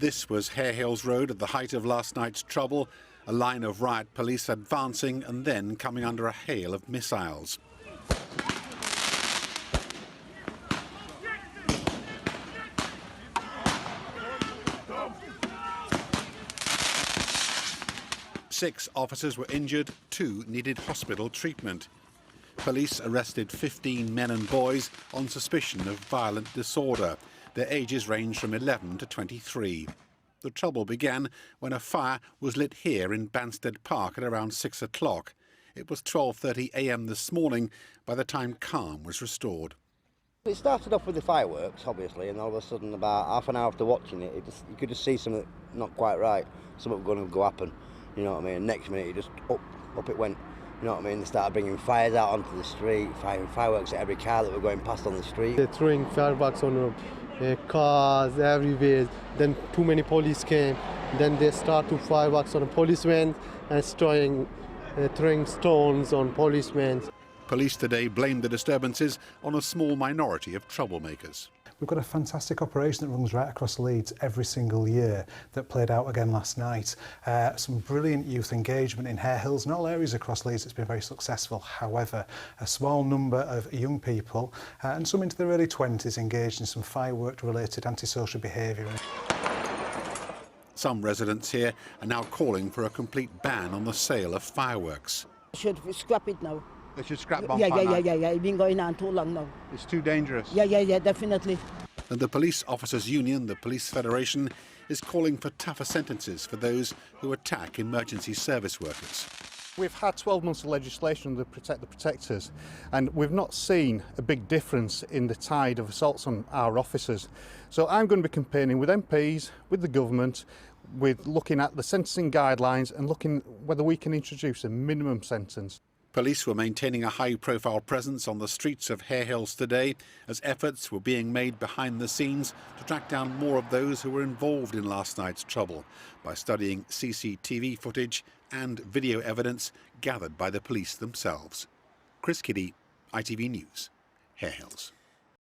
This was Harehills Road at the height of last night's trouble, a line of riot police advancing and then coming under a hail of missiles. Six officers were injured, 2 needed hospital treatment. Police arrested 15 men and boys on suspicion of violent disorder. Their ages range from 11 to 23. The trouble began when a fire was lit here in Banstead Park at around 6 o'clock. It was 12:30 a.m. this morning by the time calm was restored. It started off with the fireworks, obviously, and all of a sudden, about half an hour after watching it, you could just see something not quite right. Something was going to go happen, you know what I mean? Next minute, it just up it went. You know what I mean? They started bringing fires out onto the street, firing fireworks at every car that were going past on the street. They're throwing fireworks on cars everywhere. Then too many police came. Then they start to fireworks on a policeman and throwing stones on policemen. Police today blamed the disturbances on a small minority of troublemakers. We've got a fantastic operation that runs right across Leeds every single year that played out again last night. Some brilliant youth engagement in Harehills and all areas across Leeds. It's been very successful. However, a small number of young people and some into their early 20s engaged in some firework-related antisocial behaviour. Some residents here are now calling for a complete ban on the sale of fireworks. Should scrap it now. They should scrap Bonfire. Yeah. It's been going on too long now. It's too dangerous. Yeah, definitely. And the Police Officers Union, the Police Federation, is calling for tougher sentences for those who attack emergency service workers. We've had 12 months of legislation to protect the protectors, and we've not seen a big difference in the tide of assaults on our officers. So I'm going to be campaigning with MPs, with the government, with looking at the sentencing guidelines and looking whether we can introduce a minimum sentence. Police were maintaining a high-profile presence on the streets of Harehills today as efforts were being made behind the scenes to track down more of those who were involved in last night's trouble by studying CCTV footage and video evidence gathered by the police themselves. Chris Kiddie, ITV News, Harehills.